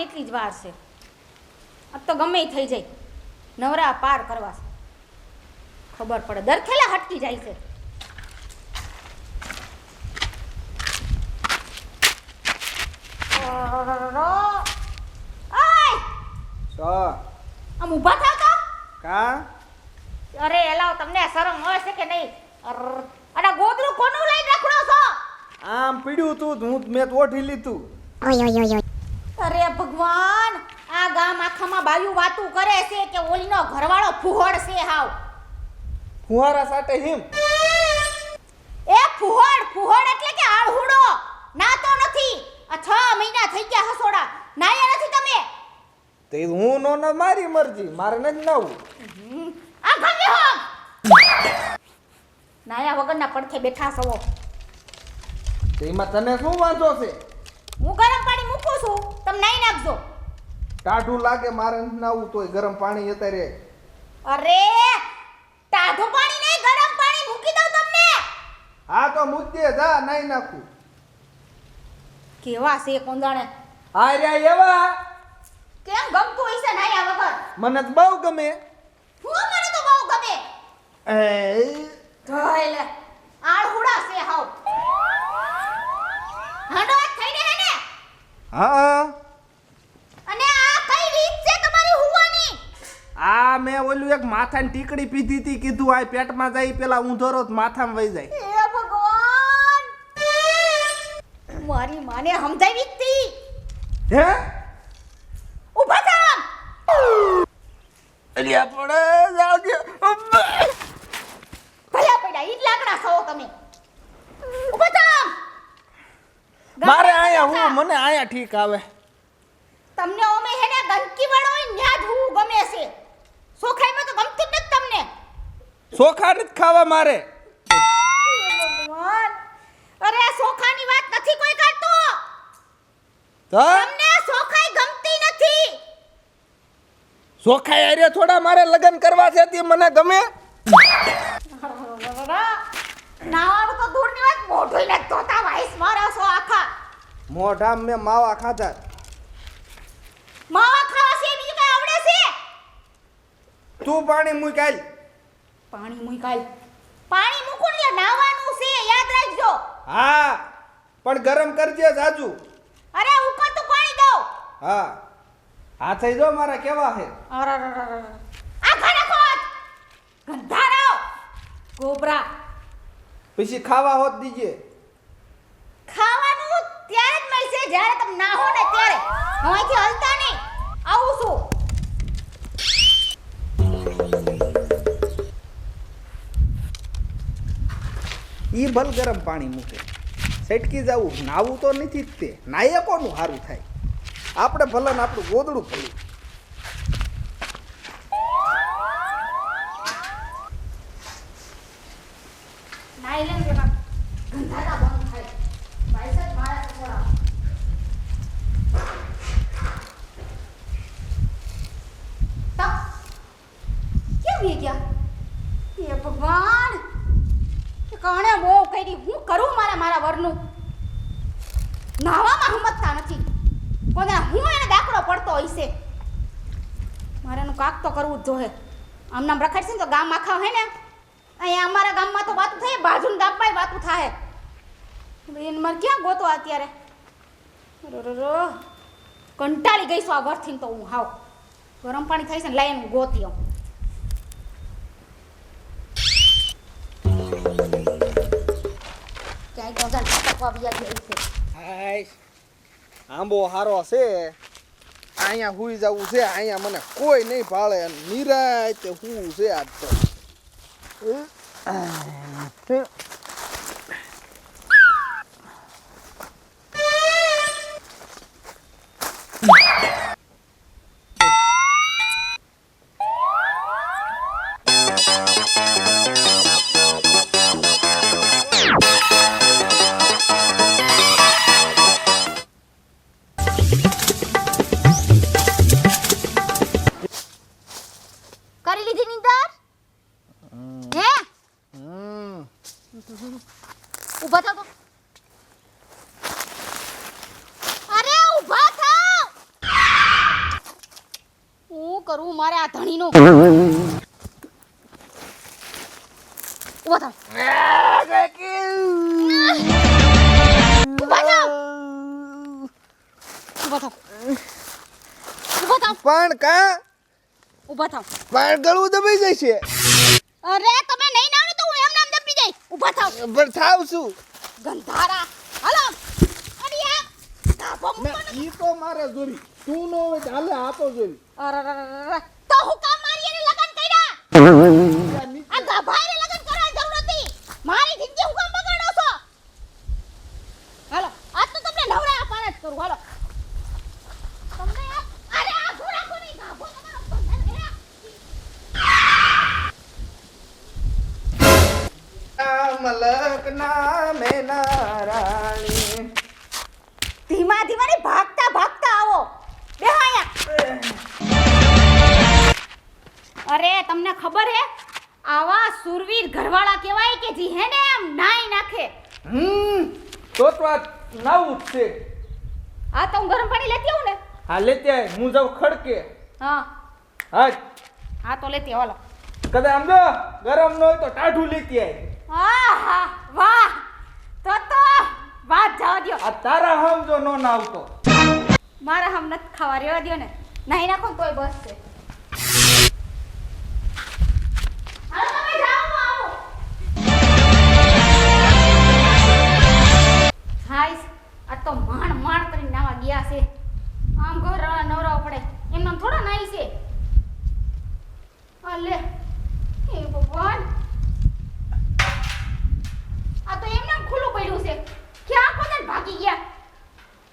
એટલી જ વાર છે. આ તો ગમે ઈ થઈ જાય, નવરા પાર કરવા છે. ખબર પડે દરખેલા હટકી જાય છે. આમ ઊભા થાવ તો. કા અરે એલાવ તમને શરમ હોય છે કે નહીં? અને ગોદરું કોનું લઈને રખડો છો? આમ પીડ્યું તું હું મેં તો ઓઢી લીધું. અરે ભગવાન, આ ગામ આખામાં બાયું વાતું કરે છે કે ઓલીનો ઘરવાળો ફુહડ છે હાવ. ફુવારા સાટે હિમ એ ફુહડ એટલે કે આળહુડો. નાતો નથી. આ 6 મહિના થઈ ગયા હસોડા. નાયા નથી તમે? તે હું નો ન મારી મરજી, મારે નથી નાવું. આ ગમે હો. નાયા વગરના પડખે બેઠા છો. તેમાં તને શું વાંધો છે? હું ગરમ પાણી મૂકું છું, તમે નાઈ નાખજો. ટાઢું લાગે મારે નથી નાવું તોય ગરમ પાણી અત્યારે. અરે ટાઢું પાણી નહીં, ગરમ પાણી મૂકી દઉં તમને. હા તો મુદ્દે જા નાઈ નાખું. કેવા છે કોંદાણે? હા રે એવા કેમ ગમતું હશે નાયા વગર? મને તો બહુ ગમે. હું મને તો બહુ ગમે. એ ધોઈલે આળહુડા છે હાવ. હાડો થઈને હે ને? હા અને આ કઈ રીત છે તમારી હુવાની? આ મેં ઓલું એક માથાની ટીકડી પીધી હતી, કીધું આ પેટમાં જાય પેલા ઊંધો રોજ માથામાં વઈ જાય. હે ભગવાન, મારી માને સમજાવી હતી. હે ઊભા થામ. અલ્યા પડે જાવ દે. ભયા પડ્યા ઈ જ લાકડા છો તમે. ઊભા થામ. મારે આયા હું મને આયા ઠીક આવે. તમને ઓમે હે ને ગંદકી વાળો હોય ન્યા જ હું ગમે છે. સોખાઈમાં તો ગમતું જ નથી તમને. ચોખા નથી ખાવા મારે. ભગવાન, અરે સોખાની વાત નથી કોઈ કરતો. તો તમને સોખાઈ ગમતી નથી. ચોખા યાર થોડા મારે લગ્ન કરવા છે તે મને ગમે. નાવાનું તો દૂરની વાત, મોઢું ને ધોતા વાઈસ મારા છો આખા. મોઢામ મેં માવા ખાધા. માવા ખાવા છે બીજું કઈ આવડે છે? તું પાણી મૂક આલ. પાણી મૂકાય. પાણી મૂકો ને નાવાનું છે, યાદ રાખજો. હા પણ ગરમ કરજે જાજુ. અરે ઉપર તો પાણી દો. હા હા થઈ જો મારા કેવા હે. આ ઘરે કોટ ગંધારો ગોબરા. પછી ખાવા હોત દીજે. ખાવાનું ત્યારે જ મળશે જ્યારે તમે ના હો ને ત્યારે. હવેથી હલતા નહીં. આવું છું. ઈ ભલ ગરમ પાણી મૂકે સેટકી જાવું. નાવું તો નથી જ તે. નાયે કોનું સારું થાય? આપણે ભલે ને આપણું ગોદડું ભલું. નાઈ લેન જેમાં ગંધાતા બંધ થાય. વાઈસ જ મારા છોડા. તો કેમ વી ગયા? એ ભગવાન, કાણે બહુ કરી. હું કરું મારા વરનું? નાવામાં હમતતા નથી. કોને હું એને દાખલો પડતો હશે. મારે એનું કાક તો કરવું જ જોઈએ. આમ નામ રખાડશે ને તો ગામ આખા હે ને, અહીંયા અમારા ગામમાં તો વાતું થાય, બાજુના ગામમાં વાતું થાય. એને મારે ક્યાં ગોતો અત્યારે? કંટાળી ગઈ છું આ ઘરથી તો હું હાવ. ગરમ પાણી થાય છે ને લાઈને ગોતી આવું. ક્યાંય તો જાણ પકવા બીજા ગઈ છે. હાય આંબો હારો છે. અહીંયા હુઈ જવું છે. અહીંયા મને કોઈ નહીં ભાળે. નિરાયતે હું છે આજ તો. કરી લીધી નીંદર? હે ઊભા થાવ તો. અરે ઊભા થાવ. કરું મારે આ ધણીનું ઉભા થાવ ઉભા થાવ ઉભા થાવ ઉભા થાવ પણ કા ઉભા થાવ પણ ગળું દબાઈ જાય છે અરે તમે નહીં નાનો તો હું એમ નામ દબી જાય ઉભા થાવ પણ થાવ શું ગંધારા હાલો અરે આ ધાબો ના ઈ તો મારે જોરી તું નો હોય તો હાલે આ તો જોરી અરે તો હું કામ મારી એને લગન કર્યા આ ગાભાઈને લગન કરવાની જરૂર નથી મારી જિંદગી હું કામ બગાડો છો હાલો આજ તો તમને નવરા પાર જ કરું હાલો તમને અરે આ ઘોડા કો નહીં ગાભો તમારો મલક નામે નારાણી ધીમા ધીમા ને ભાગતા ભાગતા આવો બેહો અહીંયા અરે તમને ખબર હે આવા સુરવીર ઘરવાળા કહેવાય કે જી હે ને એમ નાઈ નાખે તો આ નાવું જ છે આ તો હું ગરમ પાણી લેતી આવું ને હા લેતે આય હું જાઉં ખડકે હા હા તો લેતી આવો કદા આમ જો ગરમ ન હોય તો ટાઢું લેતી આય આહા વાહ તો વાત જવા દ્યો આ તારા હમ જો નો નાવતો મારા હમ નથી ખાવા રેવા દ્યો ને નહીં નાખો ને તોય બસ છે હાલો તમે જાઓ હું આવું હાઈસ આ તો માણ કરીને નાવા ગયા છે આમ ઘર નવરાવ પડે એમને થોડા નાઈ છે અલે હે ભગવાન આ તો એમને ખુલ્લું પડ્યું છે ક્યાં કોને ભાગી ગયા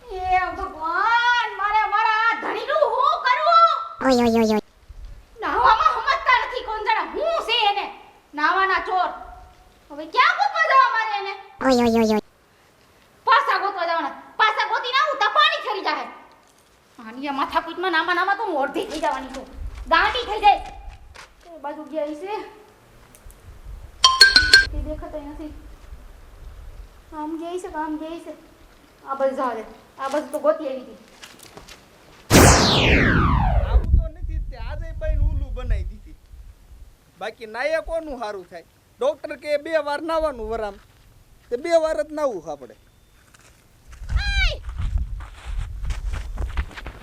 એ ભગવાન મારા ધણીનું હું કરું ઓય ઓય ઓય નાવામાં સમજતા નથી કોણ જાણે હું છે એને નાવાના ચોર હવે ક્યાં ગોતવા જવા મારે એને ઓય ઓય ઓય પાસા ગોતવા જવાના પાસા ગોતી ના હું તપાણી થઈ જાય આની માથાકૂટમાં નામાં તો હું અડધી થઈ જવાની છું ગાંડી થઈ જાય એ બાજુ ગયા છે એ દેખાતા નથી આમ જાય છે આમ જાય છે આ બાજુ જવા દે આ બાજુ તો ગોતી આવી હતી આવું તો નથી તે આજે બઈન ઉલું બનાવી દીધી બાકી નાયા કોનું સારું થાય ડોક્ટર કે 2 વાર નાવાનું વરામ તે 2 વાર જ નાવું આપણે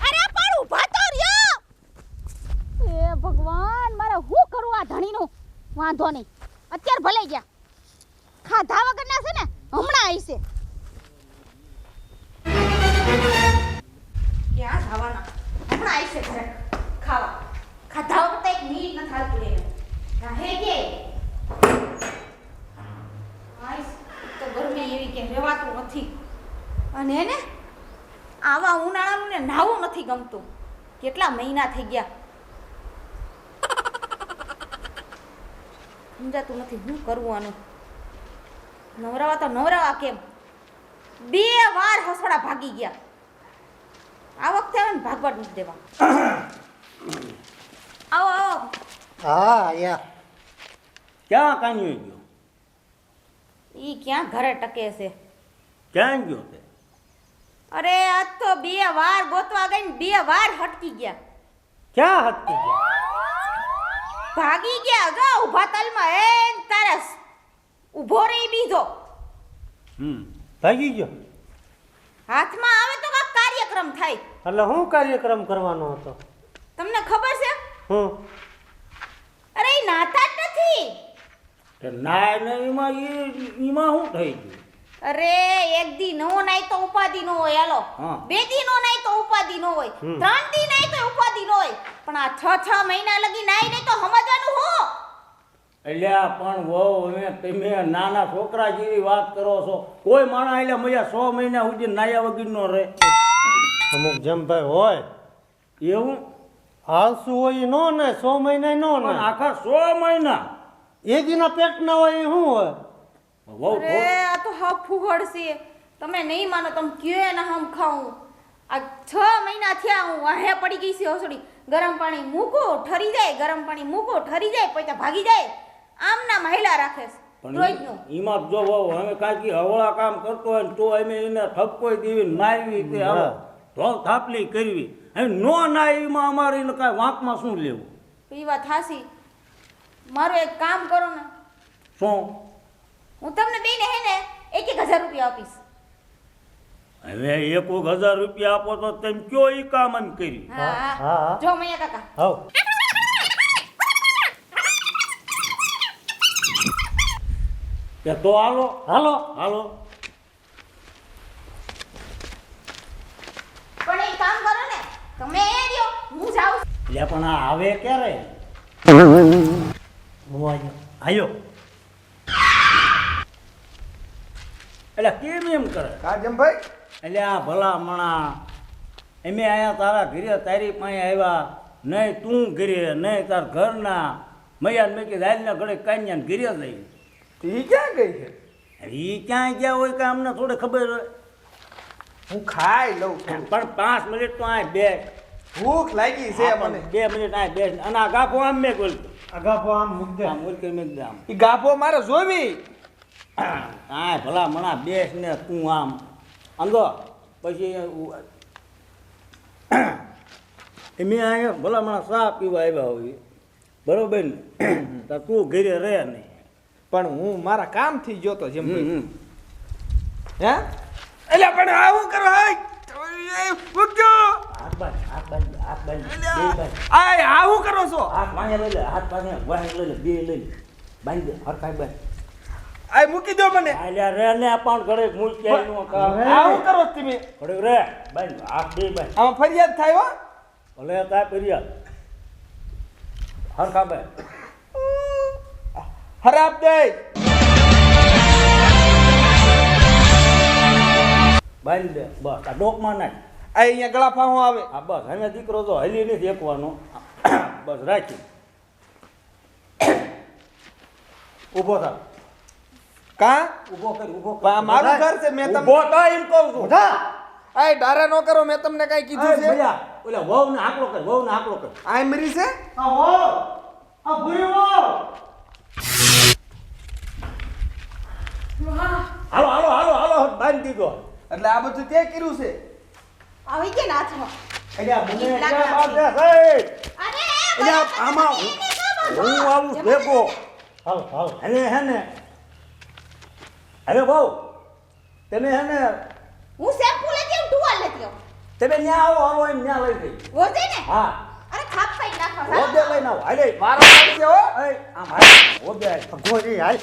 અરે પણ ઊભા તો રહ્યો એ ભગવાન મારે હું કરું આ ધણીનું વાંધો નહીં અત્યારે ભલે ગયા ખાધા વગરના છે ને હમણાં આવી છે ક્યાં જવાના હમણાં આવી છે ઘરે ખાવા ખાધા વગર તો એક મિનિટ ન થાતું એને રાહે કે આઈસ તો ગરમી એવી કે રહેવાતું નથી અને એને આવા ઉનાળાનું ને નાવું નથી ગમતું કેટલા મહિના થઈ ગયા સમજાતું નથી શું કરવું આનું નવરાવા તો નવરાવા કેમ 2 વાર હસડા ભાગી ગયા આ વખતે આવે ને ભાગવા નથી દેવા આવો હા યા ક્યાં કાન્યો ગયો ઈ ક્યાં ઘરે ટકે છે ક્યાં ગયો તે અરે આ તો 2 વાર ગોતવા ગઈ ને 2 વાર હટકી ગયા ક્યાં હટકી ગયા ભાગી ગયા જો ઊભા તલમાં એ તારસ ઊભો રહી બીજો ભાગી ગયો હાથમાં આવે તો કાંઈક કાર્યક્રમ થાય એટલે શું કાર્યક્રમ કરવાનો હતો તમને ખબર છે હું અરે ઈ નાતા જ નથી તે નાય ને એમાં શું થઈ ગયું અરે એક દી નો નાય તો ઉપાધિ નો હોય હાલો હા. 2 દી નો નાય તો ઉપાધિ નો હોય 3 દી નાય તો ઉપાધિ નો હોય પણ આ 6 મહિના લગી નાય નહીં તો સમજવાનું હું અલ્યા પણ વહુ હવે તમે નાના છોકરા જેવી વાત કરો છો કોઈ માણસ એટલે મજા 100 મહિના સુધી નાયા વગરનો રહે અમુક જેમ ભાઈ હોય એવું આળસુ હોય નો ને 100 મહિના નો ને પણ આખા 100 મહિના એદીના પેટ ના હોય એ શું હોય વહુ અરે આ તો હા ફુગડ છે તમે નહીં માનો તમે કયો ને હમ ખાઉં આ 6 મહિના થયા હું વાહે પડી ગઈ છે ઓસડી ગરમ પાણી મૂકો ઠરી જાય ગરમ પાણી મૂકો ઠરી જાય પછી ભાગી જાય આમ ના મહિલા રાખે છે રોજનું પણ એમાં જો વહુ હવે કાંઈક હવળા કામ કરતો હોય ને તો અમે એને ઠપકો દેવી મારવી તે હવે ઢોલ થાપલી કરવી હવે નો ના એમાં અમારે એને કાંઈ વાંકમાં શું લેવું? એ વાત હાસી. મારું એક કામ કરો ને, શું? હું તમને બેને હે ને 1,000 રૂપિયા આપીશ. હવે 1,000 રૂપિયા આપો તો તમે કયો એ કામ એમ કર્યું? હા હા, હા હા. જો મૈયા કાકા, હવ કે તો હાલો હાલો હાલો. પણ એક કામ કરો ને, તમે એ રહ્યો, હું જાઉં છું. એટલે પણ આ આવે ક્યારે? હું આવ્યો. આયો એટલે કેમ એમ કરે? કાજમભાઈ એટલે આ ભલા મણા એમે આયા તારા ઘરે, તારી પાસે આવ્યા નહીં, તું ઘરે નહીં, તાર ઘરના મૈયા મેં કીધું હાલના ઘરે કાન્યાને ઘરે જઈ. ઈ ક્યાં ગઈ છે? એ ક્યાંય ગયા હોય કે અમને થોડી ખબર હોય. હું ખાઈ લઉં થોડું. પણ 5 મિનિટ તો આ બે ભૂખ લાગી છે મને. 2 મિનિટ આ બે અને આ ગાફો આમ મેં બોલ અગાપો આમ મૂક દે. આમ બોલ કે મેં કીધું આમ ઈ ગાભો મારે જોવી. આ ભલા મણા બેસ ને તું આમ અંદો પછી મેં અહીંયા ભલા મણા ચા પીવા આવ્યા હોય બરોબર ને તો તું ઘરે રહે નહીં. પણ હું મારા કામથી જોતો જેમ હમ. હે એટલે પણ આવું કરો હાય ઉઠજો. હાથ બાંધ, હાથ બાંધ, હાથ બાંધ, બે બાંધ. આય આવું કરો છો? હાથ વાંહે લઈ લે, હાથ વાંહે લઈ લે, બે લઈ લે, બાંધ દે, હરખાઈ બાંધ. આય મૂકી દો મને. આલ્યા રે ને પણ ઘરે મૂકી આવીનું કામ. આવું કરો છો તમે? ઘરે રે બાંધ, હાથ બે બાંધ. આમાં ફરિયાદ થાય હો. ભલે તા પર્યા હરખા બાંધ. ખરાબ દે. બાંધી દે બસ. આ ડોકમાં નાખ. આ અહીંયા ગળા ફાંહો આવે. હા બસ. હવે દીકરો તો હલી નથી એકવાનો. બસ રાખી ઊભો થા. કા ઊભો કરી, ઊભો પણ આ મારું ઘર છે, મેં તમને ઊભો થા એમ કહું છું. આય ડારા નો કરો, મેં તમને કઈ કીધું છે? ભૈયા ઓલા વહુને હાકલો કર, વહુને હાકલો કર. આય મરી છે. આ હો આ ભૂરી હો. હાલો હાલો હાલો હાલો બાંધી દીધો. એટલે આ બધું તે કર્યું છે. આવી ગયા ને હાથમાં. એટલે આ મને ઈ ક્યાં લાકડા બાંધે છે? અરે એટલે આમાં હું આવું ભેગો. હાલ હાલ. અને હે ને હવે બહુ તમે હે ને હું શેમ્પુ લેતી આવું, ટુવાલ લેતી આવું. તમે ન્યા આવો આવો એમ ન્યા લઈ ગઈ. વધે ને? હા અરે ખાપ પાઈ નાખવા. હોદે લઈને આવો. હાલે મારો ભાઈ છે હો. એ આમ હાલે હોદે હાલ. ગોરી હાલ.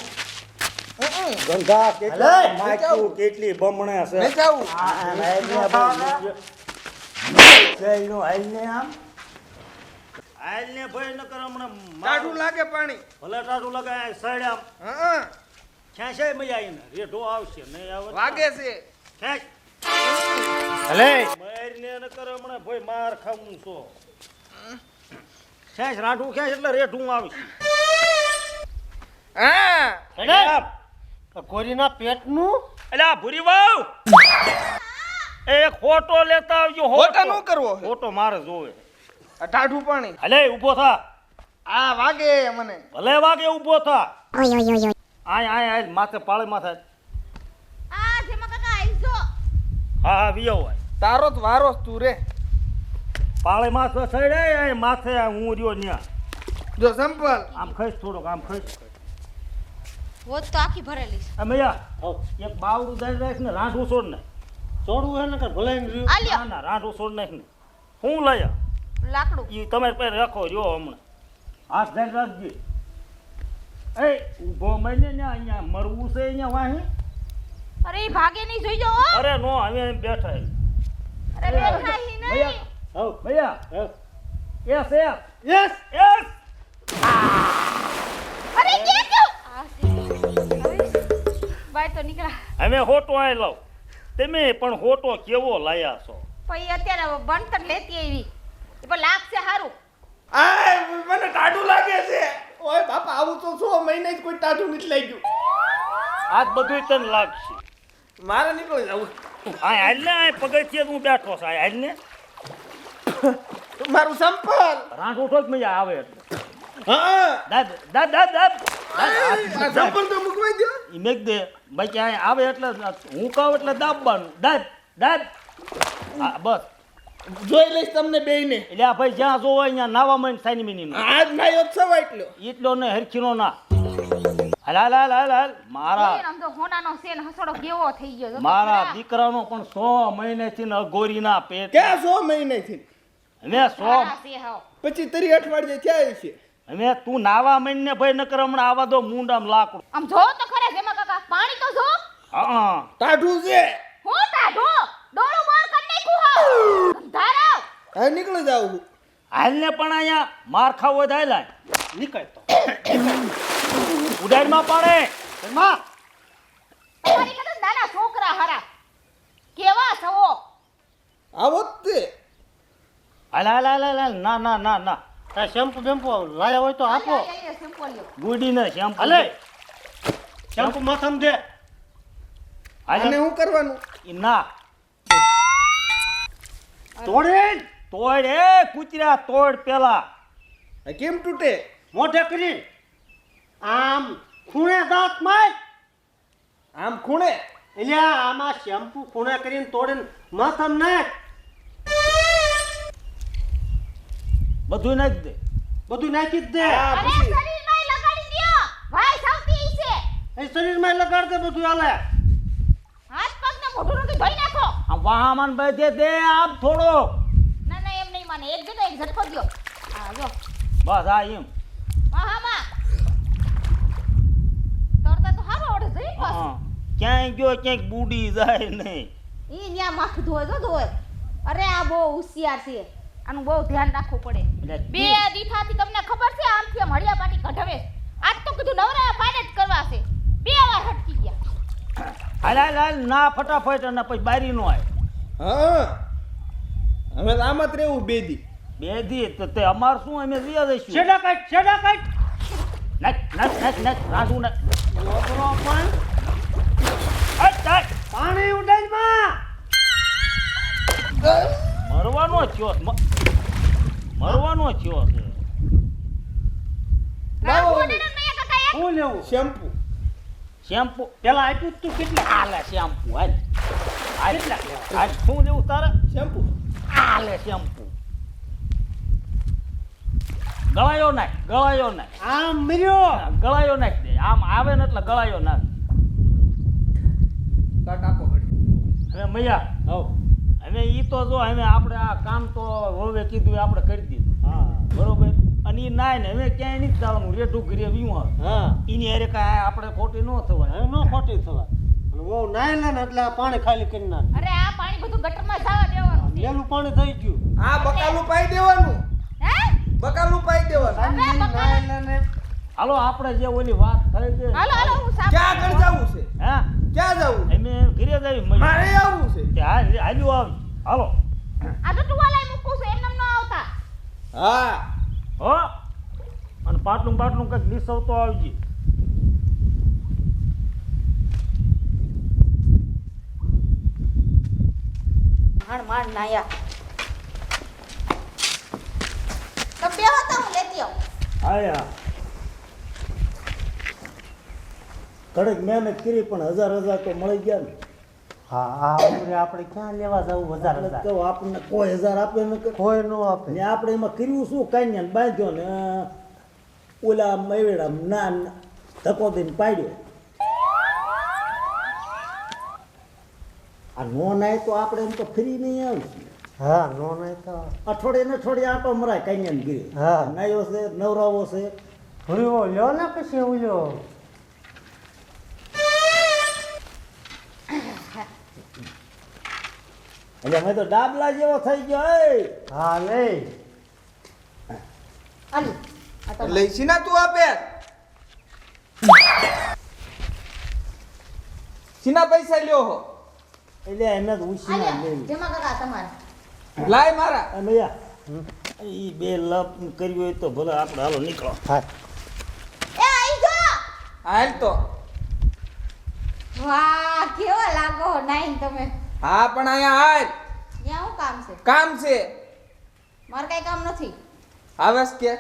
ગંગા હાલે, કેટલી માખ્યું કેટલી બમણે છે. મેં જાઉં. આ હાલને જઈનો હાલને આમ હાલને ભય ન કર હમણાં ટાઢું લાગે પાણી. ભલે ટાઢું લગાય સાઈડ આમ હા ખેંચે મજા આવીને રેઢો આવશે નહીં આવે વાગે છે. ખેંચ હલે મારને ન કર હમણાં ભય માર ખાવું છો. ખેંચ રાઢું ખેંચ એટલે રેઢું આવશે. હા હલે ગોરીના પેટનું એટલે આ ભૂરી વાવ એક ફોટો લેતા આવજો. ફોટો નો કરવો. ફોટો મારે જોવે. આ ટાઢું પાણી. હલે ઊભો થા. આ વાગે મને. ભલે વાગે ઊભો થા. આય આય આય માથે પાળે માથે. આ જેમાં કાકા આઈજો. હા હા વિયો હોય તારો જ વારો જ તું રે. પાળે માથે સડે આય માથે હું રહ્યો ન્યા. જો સંપલ આમ ખસ થોડોક આમ ખસ. હોત તો આખી ભરેલી છે. આ મૈયા એક બાવડું દઈ રાખ ને રાંઢું છોડ ને. છોડવું હે ને કે ભલે ને રહ્યું. આ લ્યો ના ના રાંઢું છોડ નાખ ને. હું લાયા લાકડું. ઈ તમારે પાસે રાખો રહ્યો હમણાં. હાથ દઈ રાખજે. એ ઊભો મઈને ને અહીંયા મરવું છે અહીંયા વાહી. અરે ઈ ભાગે નહીં જોઈ જો. અરે નો હવે એમ બેઠા છે. અરે બેઠા હી નહીં. ભૈયા ભૈયા યસ યસ યસ યસ. અરે કે ક્યો? આ બાય તો નીકળા. હવે હોટો આય લાવ. તમે પણ હોટો કેવો લાયા છો? પછી અત્યારે બનતર લેતી આવી. એ પણ લાગશે સારું. આય મને ટાઢું લાગે છે. ઓય બાપા આવું તો 6 મહિને જ કોઈ ટાઢું નથી લાગ્યું. આજ બધું તને લાગશે. મારે નીકળી જવું. આ હાલ ને આ પગથિયે હું બેઠો છું. આ હાલ ને મારું સંપલ. રાંઠ ઉઠો જ મજા આવે એટલે. હા દાદ દાદ દાદ દાદ આ સંપલ તો મૂકવાઈ દો. ઈ મેક દે બાકી આ આવે એટલે હું કહું એટલે દાબવાનું. દાદ દાદ હા બસ જોઈ લઈશ તમને બેયને. એટલે આ ભાઈ જ્યાં જોવો અહીંયા નાવા માંડ સાની મિની આજ નાયો જ સવા એટલો. એટલો ને હરખીનો ના હાલ હાલ હાલ હાલ હાલ મારા આમ તો હોનાનો સેન હસડો કેવો થઈ ગયો જો તો મારા ખરા. દીકરાનો પણ 100 મહિનેથી ને અઘોરીના પેટ ક્યાં 100 મહિનેથી? અમે 100 ખરા છે હાવ. પછી તરી અઠવાડિયે થયા છે. અમે તું નાવા માંડ ને ભાઈ નકર હમણાં આવા દો મુંડામ લાકડું આમ જો તો ખરા જેમાં કાકા પાણી તો જો હા ટાઢું છે. હું તાઢો ડોળું બાર કરી નાખ્યું હાવ ધારાવ હવે નીકળી જાવ હું. હાલને પણ અહીંયા માર ખાવો હોય તો હાલ હાલ. નીકળતો ઉડાડમાં પાડે માં તમારી કરતા નાના છોકરા હારા કેવા છો આવો જ તે. હાલ હાલ હાલ હાલ હાલ. ના ના ના ના કાંઈ શેમ્પુ બેમ્પુ લાયા હોય તો આપો ગુડી ને શેમ્પુ હાલે શેમ્પુ માથામાં દે આને હાલે શું કરવાનું? ઈ ના તોડે તોડ એ કૂતરા તોડ પેલા આ કેમ તૂટે? મોઢે કરી આમ ખૂણે દાંત માર આમ ખૂણે? એટલે આમાં શેમ્પુ ખૂણે કરીને તોડીને માથામાં નાખ બધું નાખી દે બધું નાખી જ દે આ અરે પછી શરીરમાં લગાડી દ્યો ભાઈ સાવતી છે એ શરીરમાં લગાડ દે બધું હાલે હાથ પગ ને મોઢું નોતું ધોઈ નાખો આ વાહમાન બધે દે આમ થોડો ના ના એમ નહીં માને એક જતો એક ઝટકો દ્યો હા જો બસ આ એમ વાહામાં તરતા તો હારો ઓડે જઈ પાછો હા. ક્યાંય ગયો ક્યાંક બુડી જાય નહીં ઈ ન્યા માથું ધોય જો ધોય અરે આ બહુ હોશિયાર છે આનું બહુ ધ્યાન રાખવું પડે એટલે બે દીઠાથી તમને ખબર છે આમથી આમ હળિયા પાટી કઢાવે આજ તો કીધું નવરા પાડે જ કરવા છે બે વાર હટકી ગયા હાલ હાલ હાલ ના ફટાફટ અને પછી બારી નો આય હા હવે તો આમ જ રહેવું બે દી. બે દી તો તે અમાર શું અમે વિયા દઈશું છેડા કાઢ નાખ નાખ નાખ નાખ રાંધું નાખ લોબરો પણ હટ, હટ. પાણી ઉડાડ માં મરવાનો થયો મરવાનો થયો છે લાવો રામ ગોડે ને કાકા એક શું લેવું શેમ્પુ. શેમ્પુ પેલા આપ્યું જ તું કેટલા આલે શેમ્પુ હાલ હાલ કેટલા લેવા? હાલ શું લેવું તારે શેમ્પુ. આલે શેમ્પુ ગળાયો નાખ આમ મર્યો ગળાયો નાખ દે આમ આવે ને એટલે ગળાયો નાખ કાટ આપો ઘડી. હવે મૈયા હવ હવે ઈ તો જો હવે આપણે આ કામ તો હવે કીધું એ આપણે કરી દીધું હા બરોબર અને ઈ નાય ને હવે ક્યાંય નથી જવાનું રેઠું ઘરે વીવું હા એની હારે કાંઈ આપણે ખોટી ન થવાય હવે નો ખોટી થવા અને બહુ નાય લે ને એટલે આ પાણી ખાલી કરી નાખ અરે આ પાણી બધું ગટરમાં જવા દેવાનું છે લેલું પાણી થઈ ગયું આ બકાલું પાઈ દેવાનું. હે બકાલું પાઈ દેવાનું. સાંજની નાય લે ને હાલો આપણે જે ઓલી વાત થઈ છે હાલો હાલો હું સાફ ક્યાં આગળ જવું છે? હા ક્યાં જવું? અમે ઘરે જઈ મૈયા મારે આવવું છે. તે હાલ્યું આવી હાલો આ તો ટુવાલાય મૂકું છું એમ ન આવતા હા હો અને પાટલું કંઈક નિસવતો આવજી માંડ નાયા તો બે હતા હું લેતી આવું આયા કડક મહેનત કરી પણ હજાર તો મળી ગયા ને હા આ ઉંમરે આપણે ક્યાં લેવા જવું વધારે એટલે કહું આપણને કોઈ 1000 આપે ન કરે કોઈ નો આપે ને આપણે એમાં કર્યું શું કાંઈ બાંધ્યો ને ઓલા મવેડા ના ધક્કો દઈને પાડ્યો આ નો નાય તો આપણે એમ તો ફ્રી નહીં આવશું હા નો નહીં તો અઠવાડિયે આટો મરાય કાંઈ ગીરે હા. નાયો છે નવરાવો છે ભૂલ્યો લ્યો ને પછી ઉલ્યો એટલે મેં તો ડાબલા જેવો થઈ ગયો એ હા લઈ આલી આ તો લઈ સીના તું આપે. સીના પૈસા લ્યો હો. એટલે એમ જ ઉછીના આલ્યા લેવી જેમાં કાકા તમારે લાય મારા. મૈયા એ બે લપ કર્યું હોય તો ભલે આપણે હાલો નીકળો હા એ આઈ જો હાલ તો. વાહ કેવા લાગો નાઈન તમે હા પણ અહીંયા હાલ ત્યાં હું કામ છે કામ છે. મારે કઈ કામ નથી આવેસ કે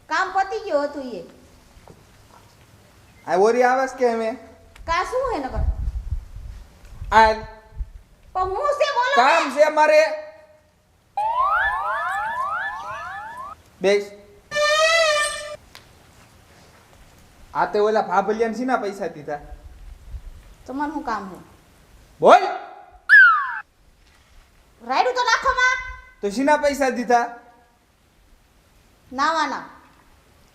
કામ પતી ગયું હતું એ આ ઓરી આવેસ કે અમે કા શું હે નકર હાલ પણ હું છે બોલો કામ છે મારે. બેસ. આ તે ઓલા ભાભલિયાને શીના પૈસા દીધા? તમારું શું કામ છે? બોલ. રાયડું તો નાખો માં. તો શીના પૈસા દીધા? નાવાના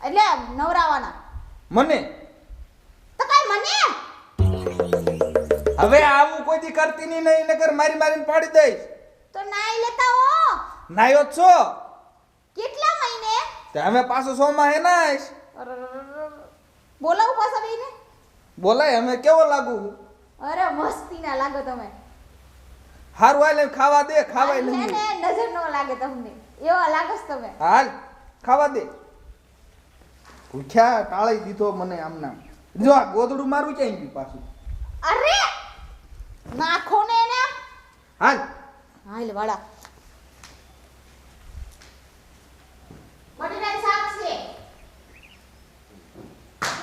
એટલે નવરાવાના. મને. તો કાઈ મને હવે આવું કોઈ દી કરતી નહીં, નકર મારી મારીને પાડી દઈશ. તો નાઈ લેતા હો. નાયો જ છો કેટલા મહિને? તે અમે પાછો 100 માં હે નાઈશ. બોલાવું પાછા બેને? બોલાય અમે કેવો લાગુ? અરે મસ્તી ના લાગો તમે. હારું હાલ ખાવા દે, ખાવાય હે નહીં. ને નજર ન લાગે તમને એવા લાગો છો તમે. હાલ ખાવા દે. ભૂખ્યા ટાળી દીધો મને આમ નામ. જો આ ગોદડું મારું ક્યાં ગયું પાછું? અરે નાખો ને એને. હાલ. હાલ વાળા